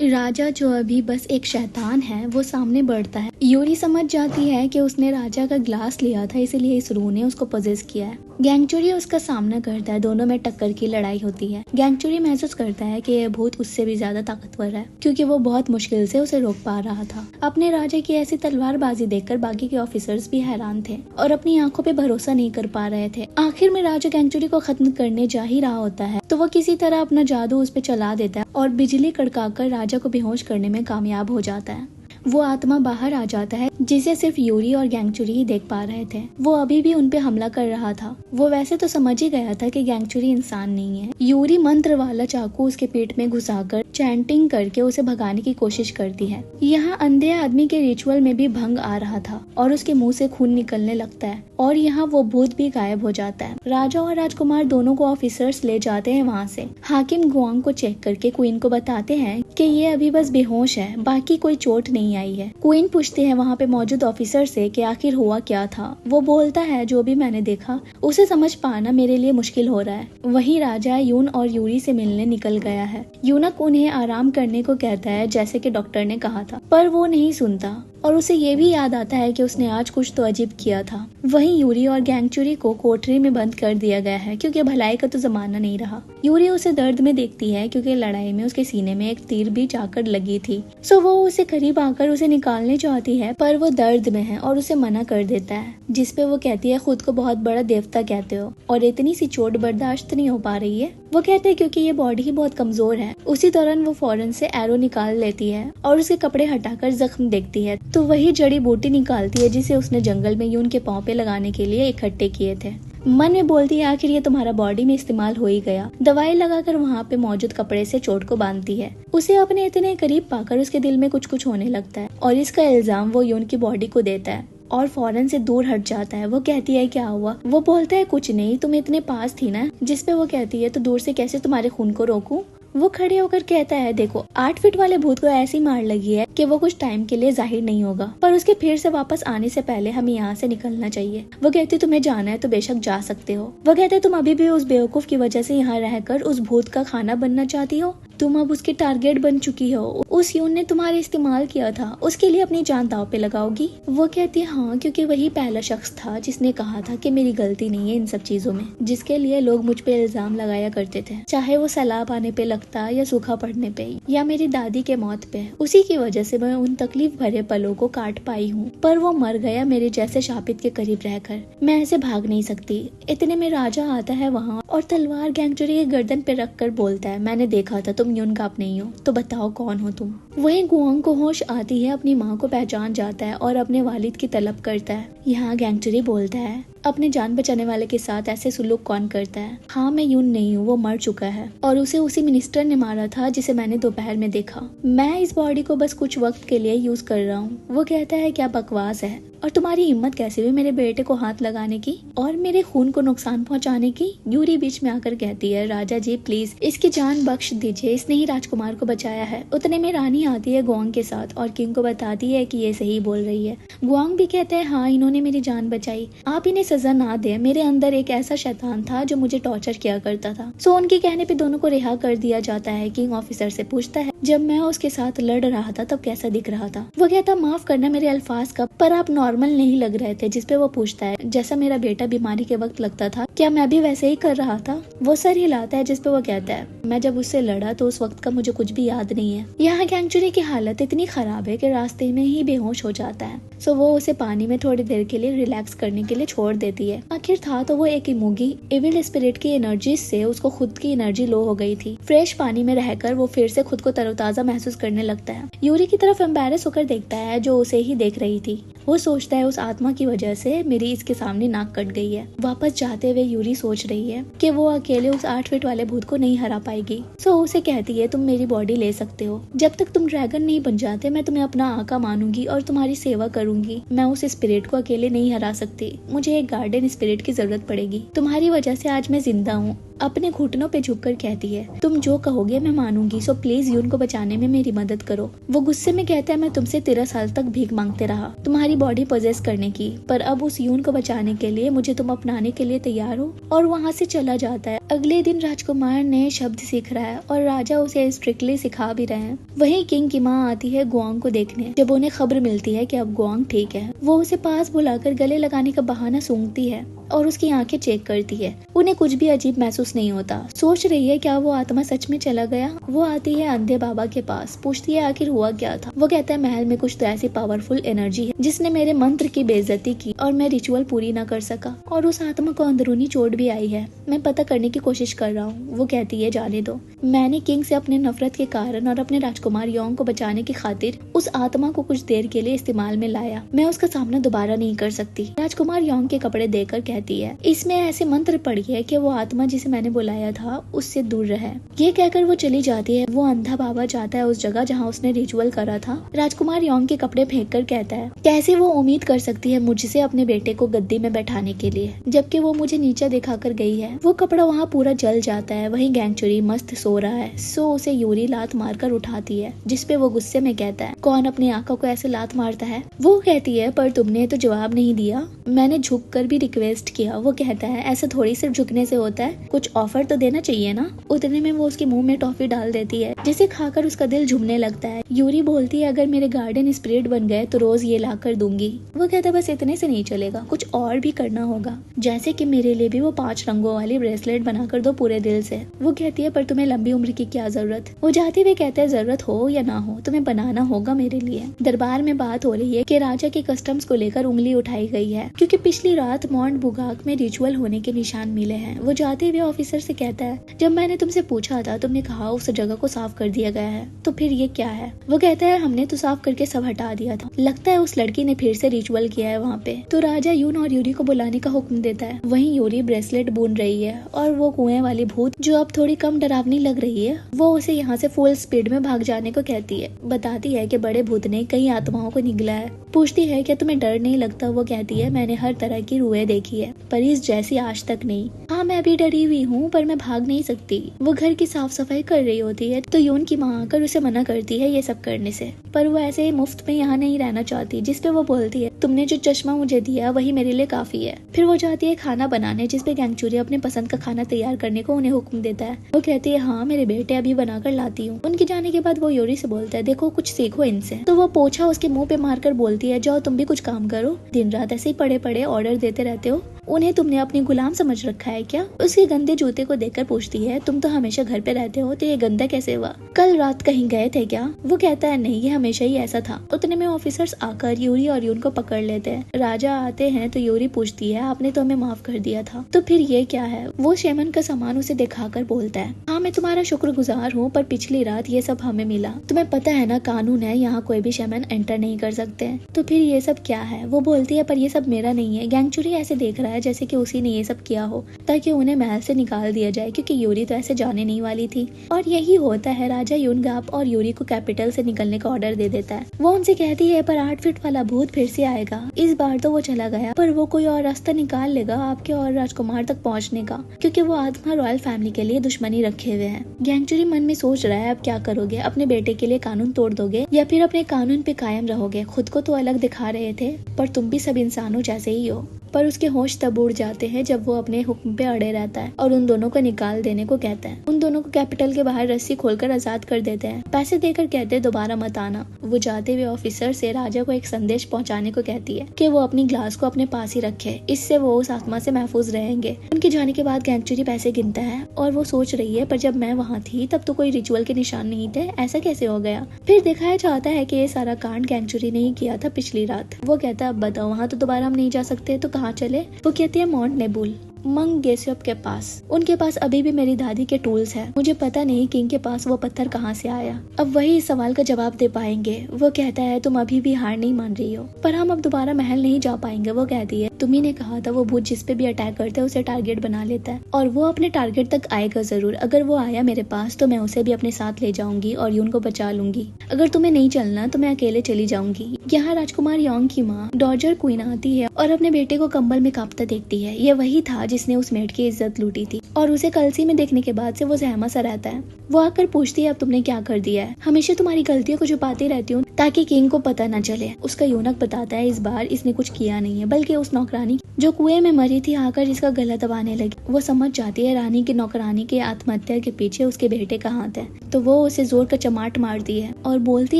राजा जो अभी बस एक शैतान है वो सामने बढ़ता है। यूरी समझ जाती है कि उसने राजा का ग्लास लिया था, इसीलिए इस रूह ने उसको पोजेस किया है। गैंगचुरी उसका सामना करता है, दोनों में टक्कर की लड़ाई होती है। गैंगचुरी महसूस करता है कि यह भूत उससे भी ज्यादा ताकतवर है, क्योंकि वो बहुत मुश्किल से उसे रोक पा रहा था। अपने राजा की ऐसी तलवारबाजी देखकर बाकी के ऑफिसर्स भी हैरान थे और अपनी आंखों पे भरोसा नहीं कर पा रहे थे। आखिर में राजा गैंगचुरी को खत्म करने जा ही रहा होता है तो वो किसी तरह अपना जादू उस पर चला देता है और बिजली कड़काकर राजा को बेहोश करने में कामयाब हो जाता है। वो आत्मा बाहर आ जाता है जिसे सिर्फ यूरी और गैंगचुरी ही देख पा रहे थे। वो अभी भी उन पे हमला कर रहा था। वो वैसे तो समझ ही गया था कि गैंगचुरी इंसान नहीं है। यूरी मंत्र वाला चाकू उसके पेट में घुसाकर चैंटिंग करके उसे भगाने की कोशिश करती है। यहाँ अंधे आदमी के रिचुअल में भी भंग आ रहा था और उसके मुंह से खून निकलने लगता है और यहाँ वो भूत भी गायब हो जाता है। राजा और राजकुमार दोनों को ऑफिसर्स ले जाते हैं वहाँ से। हाकिम गुआंग को चेक करके क्वीन को बताते हैं कि ये अभी बस बेहोश है, बाकी कोई चोट नहीं आई है। क्वीन पूछती है वहाँ पे मौजूद ऑफिसर से कि आखिर हुआ क्या था। वो बोलता है जो भी मैंने देखा उसे समझ पाना मेरे लिए मुश्किल हो रहा है। वही राजा यून और यूरी से मिलने निकल गया है। यूनक उन्हें आराम करने को कहता है जैसे कि डॉक्टर ने कहा था, पर वो नहीं सुनता और उसे ये भी याद आता है कि उसने आज कुछ तो अजीब किया था। वहीं यूरी और गैंगचुरी को कोठरी में बंद कर दिया गया है क्योंकि भलाई का तो जमाना नहीं रहा। यूरी उसे दर्द में देखती है क्योंकि लड़ाई में उसके सीने में एक तीर भी जाकर लगी थी। सो वो उसे करीब आकर उसे निकालने चाहती है, पर वो दर्द में है और उसे मना कर देता है, जिसपे वो कहती है खुद को बहुत बड़ा देवता कहते हो और इतनी सी चोट बर्दाश्त नहीं हो पा रही है। वो कहते हैं क्योंकि ये बॉडी ही बहुत कमजोर है। उसी दौरान वो फौरन से एरो निकाल लेती है और उसके कपड़े हटाकर जख्म देखती है तो वही जड़ी बूटी निकालती है जिसे उसने जंगल में यून के पाँव पे लगाने के लिए इकट्ठे किए थे। मन में बोलती है आखिर ये तुम्हारा बॉडी में इस्तेमाल हो ही गया। दवाई लगाकर वहाँ पे मौजूद कपड़े से चोट को बांधती है। उसे अपने इतने करीब पाकर उसके दिल में कुछ कुछ होने लगता है और इसका इल्जाम वो यून की बॉडी को देता है और फौरन से दूर हट जाता है। वो कहती है क्या हुआ? वो बोलता है कुछ नहीं, तुम इतने पास थी ना। जिसपे वो कहती है तो दूर से कैसे तुम्हारे खून को रोकूं? वो खड़े होकर कहता है देखो 8 फीट वाले भूत को ऐसी मार लगी है कि वो कुछ टाइम के लिए जाहिर नहीं होगा, पर उसके फिर से वापस आने से पहले हमें यहाँ से निकलना चाहिए। वो कहती तुम्हें जाना है तो बेशक जा सकते हो। वो कहते तुम अभी भी उस बेवकूफ की वजह से यहाँ रहकर उस भूत का खाना बनना चाहती हो। तुम अब उसके टारगेट बन चुकी हो। उस यून ने तुम्हारे इस्तेमाल किया था, उसके लिए अपनी जान दांव पे लगाओगी? वो कहती है हाँ, क्योंकि वही पहला शख्स था जिसने कहा था कि मेरी गलती नहीं है इन सब चीजों में, जिसके लिए लोग मुझ पे इल्जाम लगाया करते थे, चाहे वो सैलाब आने पे लगता या सूखा पड़ने पे या मेरी दादी के मौत पे। उसी की वजह से मैं उन तकलीफ भरे पलों को काट पाई हूँ, पर वो मर गया मेरे जैसे शापित के करीब रहकर। मैं ऐसे भाग नहीं सकती। इतने में राजा आता है वहाँ और तलवार गैंगचुरी के गर्दन पे रख कर बोलता है मैंने देखा था तुम यून का आप नहीं हो, तो बताओ कौन हो तुम? वहीं गुआंग को होश आती है, अपनी माँ को पहचान जाता है और अपने वालिद की तलब करता है। यहाँ गैंगचुरी बोलता है अपने जान बचाने वाले के साथ ऐसे सुलूक कौन करता है? हाँ मैं यून नहीं हूँ, वो मर चुका है और उसे उसी मिनिस्टर ने मारा था जिसे मैंने दोपहर में देखा। मैं इस बॉडी को बस कुछ वक्त के लिए यूज कर रहा हूँ। वो कहता है क्या बकवास है, और तुम्हारी हिम्मत कैसे हुई मेरे बेटे को हाथ लगाने की और मेरे खून को नुकसान पहुँचाने की? यूरी बीच में आकर कहती है राजा जी प्लीज इसकी जान बख्श दीजिए, इसने ही राजकुमार को बचाया है। उतने में रानी आती है गुआंग के साथ और किंग को बताती है कि ये सही बोल रही है। गुआंग भी कहते हैं हाँ इन्होंने मेरी जान बचाई, आप इन्हें सजा ना दे। मेरे अंदर एक ऐसा शैतान था जो मुझे टॉर्चर किया करता था। सो उनके कहने पे दोनों को रिहा कर दिया जाता है। किंग ऑफिसर से पूछता है जब मैं उसके साथ लड़ रहा था तब कैसा दिख रहा था? वो कहता माफ करना मेरे अल्फाज का, पर आप नॉर्मल नहीं लग रहे थे। जिसपे वो पूछता है जैसा मेरा बेटा बीमारी के वक्त लगता था क्या मैं भी वैसे ही कर रहा था? वो सर हिलाता है, जिसपे वो कहता है मैं जब उससे लड़ा तो उस वक्त का मुझे कुछ भी याद नहीं है। यहाँ गैंगचुरी की हालत इतनी खराब है कि रास्ते में ही बेहोश हो जाता है। सो वो उसे पानी में थोड़ी देर के लिए रिलैक्स करने के लिए छोड़ देती है। आखिर था तो वो एक इमोगी एविल स्पिरिट की एनर्जी से उसको खुद की एनर्जी लो हो गई थी। फ्रेश पानी में रहकर वो फिर से खुद को तरोताजा महसूस करने लगता है। यूरी की तरफ एम्बैरेस होकर देखता है जो उसे ही देख रही थी। वो सोचता है उस आत्मा की वजह से मेरी इसके सामने नाक कट गई है। वापस जाते हुए यूरी सोच रही है कि वो अकेले उस 8 फीट वाले भूत को नहीं हरा पाएगी। सो उसे कहती है तुम मेरी बॉडी ले सकते हो, जब तक तुम ड्रैगन नहीं बन जाते मैं तुम्हें अपना आका मानूंगी और तुम्हारी सेवा करूंगी। मैं उस स्पिरिट को अकेले नहीं हरा सकती, मुझे एक गार्डन स्पिरिट की जरूरत पड़ेगी। तुम्हारी वजह से आज मैं जिंदा हूँ। अपने घुटनों पे झुककर कहती है, तुम जो कहोगे मैं मानूंगी, सो प्लीज यून को बचाने में मेरी मदद करो। वो गुस्से में कहता है, मैं तुमसे 13 साल तक भीख मांगते रहा तुम्हारी बॉडी पोजेस करने की, पर अब उस यून को बचाने के लिए मुझे तुम अपनाने के लिए तैयार हो। और वहाँ से चला जाता है। अगले दिन राजकुमार नए शब्द सीख रहा है और राजा उसे स्ट्रिक्टली सिखा भी रहे हैं। वहीं किंग की माँ आती है गुआंग को देखने। जब उन्हें खबर मिलती है कि अब गुआंग ठीक है, वो उसे पास बुलाकर गले लगाने का बहाना सूंघती है और उसकी आंखें चेक करती है। उन्हें कुछ भी अजीब महसूस नहीं होता। सोच रही है क्या वो आत्मा सच में चला गया। वो आती है अंधे बाबा के पास, पूछती है आखिर हुआ क्या था। वो कहता है महल में कुछ तो ऐसी पावरफुल एनर्जी है जिसने मेरे मंत्र की बेइज्जती की और मैं रिचुअल पूरी न कर सका, और उस आत्मा को अंदरूनी चोट भी आई है। मैं पता करने की कोशिश कर रहा हूँ। वो कहती है जाने दो। मैंने किंग से अपने नफरत के कारण और अपने राजकुमार योंग को बचाने की खातिर उस आत्मा को कुछ देर के लिए इस्तेमाल में लाया। मैं उसका सामना दोबारा नहीं कर सकती। राजकुमार योंग के कपड़े देकर कहती है, इसमें ऐसे मंत्र पड़ी है कि वो आत्मा जिसे मैंने बुलाया था उससे दूर रहे। ये कहकर वो चली जाती है। वो अंधा बाबा जाता है उस जगह जहाँ उसने रिचुअल करा था। राजकुमार योंग के कपड़े फेंक कर कहता है, कैसे वो उम्मीद कर सकती है मुझसे अपने बेटे को गद्दी में बैठाने के लिए, जबकि वो मुझे नीचा दिखाकर गई है। वो कपड़ा वहाँ पूरा जल जाता है। वहीं गैंगचुरी मस्त सो रहा है, सो उसे यूरी लात मारकर उठाती है, जिसपे वो गुस्से में कहता है, कौन अपनी आंखों को ऐसे लात मारता है। वो कहती है, पर तुमने तो जवाब नहीं दिया, मैंने झुक कर भी रिक्वेस्ट किया। वो कहता है, ऐसा थोड़ी सिर्फ झुकने से होता है, कुछ ऑफर तो देना चाहिए ना। उतने में वो उसके मुंह में टॉफी डाल देती है, जिसे खाकर उसका दिल झूमने लगता है। यूरी बोलती है, अगर मेरे गार्डन स्पिरिट बन गए तो रोज ये ला कर दूंगी। वो कहता है, बस इतने से नहीं चलेगा, कुछ और भी करना होगा, जैसे कि मेरे लिए भी वो 5 रंगों वाली ब्रेसलेट बनाकर दो पूरे दिल से। वो कहती है, पर तुम्हें लंबी उम्र की क्या जरूरत। वो जाते हुए कहते हैं, जरूरत हो या ना हो तुम्हें बनाना होगा मेरे लिए। दरबार में बात हो रही है कि राजा के कस्टम्स को लेकर उंगली उठाई गई है, क्योंकि पिछली रात मॉन्ट बुगाक में रिचुअल होने के निशान मिले हैं। वो जाते हुए ऑफिसर से कहता है, जब मैंने तुमसे पूछा था तुमने कहा उस जगह को साफ कर दिया गया है, तो फिर ये क्या है। वो कहता है, हमने तो साफ करके सब हटा दिया था, लगता है उस लड़की ने फिर से रिचुअल किया है वहाँ पे। तो राजा यून और यूरी को बुलाने का हुक्म देता है। वहीं यूरी ब्रेसलेट बुन रही है और वो कुएं वाली भूत, जो अब थोड़ी कम डरावनी लग रही है, वो उसे यहाँ से फुल स्पीड में भाग जाने को कहती है। बताती है कि बड़े भूत ने कई आत्माओं को निगला है। पूछती है, क्या तुम्हें डर नहीं लगता। वो कहती है, मैंने हर तरह की रूहें देखी है, पर इस जैसी आज तक नहीं। हाँ, मैं भी डरी हुई हूँ, पर मैं भाग नहीं सकती। वो घर की साफ सफाई कर रही होती है तो यून की माँ आकर उसे मना करती है ये सब करने से, पर वो ऐसे मुफ्त में यहाँ नहीं रहना चाहती। जिसपे वो बोलती है, तुमने जो चश्मा मुझे दिया वही मेरे लिए काफी है। फिर वो जाती है खाना बनाने, जिसपे गैंगचुरी अपने पसंद का खाना तैयार करने को उन्हें हुक्म देता है। वो कहती है, हाँ मेरे बेटे अभी बनाकर लाती हूँ। उनके जाने के बाद वो यूरी से बोलता है, देखो कुछ सीखो इनसे। तो वो पोछा उसके मुंह पे मारकर बोलती है, जाओ तुम भी कुछ काम करो, दिन रात ऐसे ही पड़े पड़े ऑर्डर देते रहते हो। उन्हें तुमने अपनी गुलाम समझ रखा है क्या। उसके गंदे जूते को देखकर पूछती है, तुम तो हमेशा घर पे रहते हो, तो ये गंदा कैसे हुआ। कल रात कहीं गए थे क्या। वो कहता है, नहीं ये हमेशा ही ऐसा था। उतने में ऑफिसर्स आकर यूरी और यून को पकड़ लेते हैं। राजा आते हैं तो यूरी पूछती है, आपने तो हमें माफ कर दिया था, तो फिर ये क्या है। वो शेमन का सामान उसे दिखाकर बोलता है, हाँ मैं तुम्हारा शुक्रगुजार हूँ, पर पिछली रात ये सब हमें मिला। तुम्हें पता है ना कानून है, यहाँ कोई भी शेमन एंटर नहीं कर सकते। तो फिर ये सब क्या है। वो बोलती है, पर ये सब मेरा नहीं है। गैंगचुरी ऐसे देख रहा है जैसे कि उसी ने ये सब किया हो, ताकि उन्हें महल से निकाल दिया जाए, क्योंकि यूरी तो ऐसे जाने नहीं वाली थी। और यही होता है, राजा यूनगाप और यूरी को कैपिटल से निकलने का ऑर्डर दे देता है। वो उनसे कहती है, पर 8 फीट वाला भूत फिर से आएगा। इस बार तो वो चला गया, पर वो कोई और रास्ता निकाल लेगा आपके और राजकुमार तक पहुँचने का, क्योंकि वो आत्मा रॉयल फैमिली के लिए दुश्मनी रखे हुए है। गैंगचुरी मन में सोच रहा है, अब क्या करोगे। अपने बेटे के लिए कानून तोड़ दोगे या फिर अपने कानून पे कायम रहोगे। खुद को तो अलग दिखा रहे थे, पर तुम भी सब इंसानों जैसे ही हो। पर उसके होश तब उड़ जाते हैं जब वो अपने हुक्म पे अड़े रहता है और उन दोनों को निकाल देने को कहता है। उन दोनों को कैपिटल के बाहर रस्सी खोलकर आजाद कर देते हैं। पैसे देकर कहते हैं, दोबारा मत आना। वो जाते हुए ऑफिसर से राजा को एक संदेश पहुंचाने को कहती है कि वो अपनी ग्लास को अपने पास ही रखे, इससे वो उस आत्मा से महफूज रहेंगे। उनके जाने के बाद गैंगचुरी पैसे गिनता है और वो सोच रही है, पर जब मैं वहाँ थी तब तो कोई रिचुअल के निशान नहीं थे, ऐसा कैसे हो गया। फिर दिखाया जाता है कि ये सारा कांड गैंगचुरी ने ही किया था पिछली रात। वो कहता है, अब बताओ, वहाँ तो दोबारा हम नहीं जा सकते, तो कहाँ चले। वो कहती है, माउंट नेबुल। मंग गेस्योप के पास। उनके पास अभी भी मेरी दादी के टूल्स है। मुझे पता नहीं किंग के पास वो पत्थर कहाँ से आया। अब वही इस सवाल का जवाब दे पाएंगे। वो कहता है तुम अभी भी हार नहीं मान रही हो, पर हम अब दोबारा महल नहीं जा पाएंगे। वो कहती है तुम्ही ने कहा था वो भूत जिस पे भी अटैक करता है उसे टारगेट बना लेता है, और वो अपने टारगेट तक आएगा जरूर। अगर वो आया मेरे पास तो मैं उसे भी अपने साथ ले जाऊंगी और यून को बचा लूंगी। अगर तुम्हें नहीं चलना तो मैं अकेले चली जाऊंगी। यहाँ राजकुमार योंग की माँ डॉजर क्वीन आती है और अपने बेटे को कंबल में कांपता देखती है। ये वही था जिसने उस मेड की इज्जत लूटी थी, और उसे कलसी में देखने के बाद से वो सहमा सा रहता है। वो आकर पूछती है अब तुमने क्या कर दिया है? हमेशा तुम्हारी गलतियों को छुपाती रहती हूँ ताकि किंग को पता न चले। उसका यूनक बताता है इस बार इसने कुछ किया नहीं है, बल्कि उस नौकरानी जो कुएं में मरी थी आकर इसका गला दबाने लगी। वो समझ जाती है रानी की नौकरानी के आत्महत्या के पीछे उसके बेटे का हाथ है, तो वो उसे जोर का चमाट मारती है और बोलती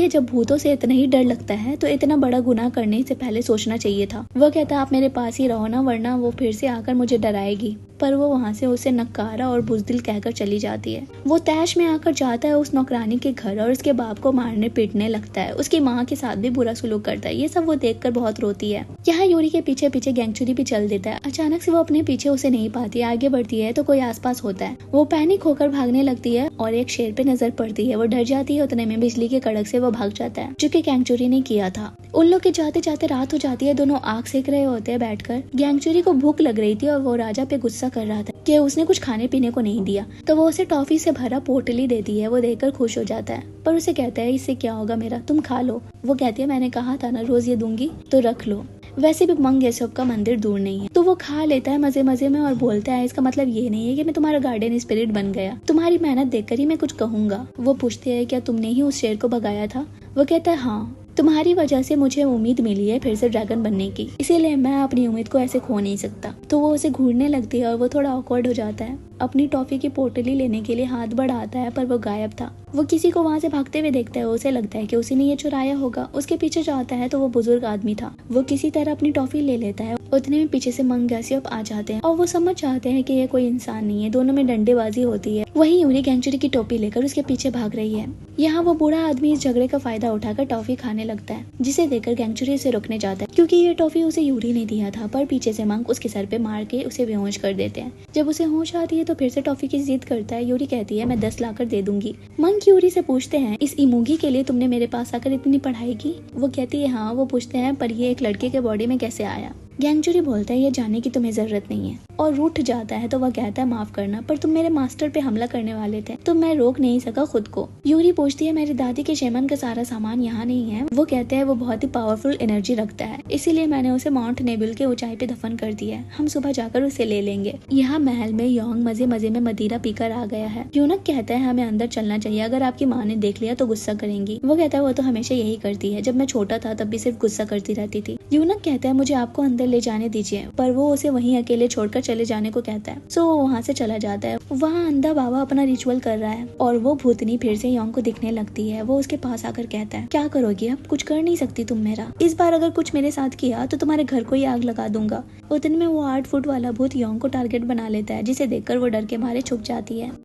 है जब भूतों से इतना ही डर लगता है तो इतना बड़ा गुनाह करने से पहले सोचना चाहिए था। वो कहता है आप मेरे पास ही रहो ना, वरना वो फिर से आकर मुझे डराएगी। पर वो वहाँ से उसे नकारा और बुजदिल कहकर चली जाती है। वो तैश में आकर जाता है उस नौकरानी के घर और उसके बाप को मारने पीटने लगता है। उसकी माँ के साथ भी बुरा सलूक करता है। ये सब वो देखकर बहुत रोती है। यहाँ यूरी के पीछे पीछे गैंगचुरी भी चल देता है। अचानक से वो अपने पीछे उसे नहीं पाती, आगे बढ़ती है तो कोई आसपास होता है। वो पैनिक होकर भागने लगती है और एक शेर पे नजर पड़ती है। वो डर जाती है, उतने में बिजली के कड़क से वो भाग जाता है जो कि गैंगचुरी ने किया था। उन लोग के जाते जाते रात हो जाती है। दोनों आग सेक रहे होते हैं बैठकर। गैंगचुरी को भूख लग रही थी और वो राजा पे गुस्सा कर रहा था कि उसने कुछ खाने पीने को नहीं दिया, तो वो उसे टॉफी से भरा पोटली देती है। वो देखकर खुश हो जाता है, पर उसे कहता है इससे क्या होगा मेरा, तुम खा लो। वो कहती है मैंने कहा था ना रोज ये दूंगी, तो रख लो। वैसे भी मंग गेस्योप का मंदिर दूर नहीं है, तो वो खा लेता है मजे मजे में और बोलता है इसका मतलब ये नहीं है कि मैं तुम्हारा गार्डन स्पिरिट बन गया, तुम्हारी मेहनत देखकर ही मैं कुछ कहूंगा। वो पूछते है क्या तुमने ही उस शेर को भगाया था? वो कहता है हाँ, तुम्हारी वजह से मुझे उम्मीद मिली है फिर से ड्रैगन बनने की, इसीलिए मैं अपनी उम्मीद को ऐसे खो नहीं सकता। तो वो उसे घूरने लगती है और वो थोड़ा ऑकवर्ड हो जाता है। अपनी टॉफी की पोटली लेने के लिए हाथ बढ़ाता है पर वो गायब था। वो किसी को वहाँ से भागते हुए देखता है। उसे लगता है कि उसी ने ये चुराया होगा। उसके पीछे जाता है तो वो बुजुर्ग आदमी था। वो किसी तरह अपनी टॉफी ले लेता है। उतने में पीछे से मंग गेस्योप आ जाते हैं और वो समझ जाते हैं कि ये कोई इंसान नहीं है। दोनों में डंडेबाजी होती है। वहीं यूरी गैंगचुरी की टोपी लेकर उसके पीछे भाग रही है। यहाँ वो बूढ़ा आदमी इस झगड़े का फायदा उठाकर टॉफी खाने लगता है, जिसे देखकर गैंगचुरी उसे रोकने जाता है क्योंकि ये टॉफी उसे यूरी ने दिया था। पर पीछे से मंग उसके सर पे मार के उसे बेहोश कर देते हैं। जब उसे होश आती है तो फिर से टॉफी की जिद करता है। यूरी कहती है मैं 10 लाकर दे दूंगी। मंग यूरी से पूछते हैं इस इमोगी के लिए तुमने मेरे पास आकर इतनी पढ़ाई की? वो कहती है हाँ। वो पूछते हैं पर ये एक लड़के के बॉडी में कैसे आया? गैंगचुरी बोलता है ये जानने की तुम्हें जरूरत नहीं है और रूठ जाता है। तो वह कहता है माफ करना, पर तुम मेरे मास्टर पे हमला करने वाले थे तो मैं रोक नहीं सका खुद को। यूरी पूछती है मेरी दादी के शेमन का सारा सामान यहाँ नहीं है? वो कहते हैं वो बहुत ही पावरफुल एनर्जी रखता है, इसीलिए मैंने उसे माउंट नेबुल के ऊंचाई पे दफन कर दिया है। हम सुबह जाकर उसे ले लेंगे। यहाँ महल में योंग मजे मजे में मदिरा पीकर आ गया है। यूनक कहता है हमें अंदर चलना चाहिए, अगर आपकी माँ ने देख लिया तो गुस्सा करेंगी। वो कहता है वो तो हमेशा यही करती है, जब मैं छोटा था तब भी सिर्फ गुस्सा करती रहती थी। यूनक कहता है मुझे आपको अंदर ले जाने दीजिए, पर वो उसे वहीं अकेले छोड़कर चले जाने को कहता है। सो वो वहाँ से चला जाता है। वहाँ अंधा बाबा अपना रिचुअल कर रहा है और वो भूतनी फिर से योंग को दिखने लगती है। वो उसके पास आकर कहता है क्या करोगी अब? कुछ कर नहीं सकती तुम मेरा। इस बार अगर कुछ मेरे साथ किया तो तुम्हारे घर को ही आग लगा दूंगा। उतने में वो 8 फुट वाला भूत योंग को टारगेट बना लेता है, जिसे देखकर वो डर के मारे छुप जाती है।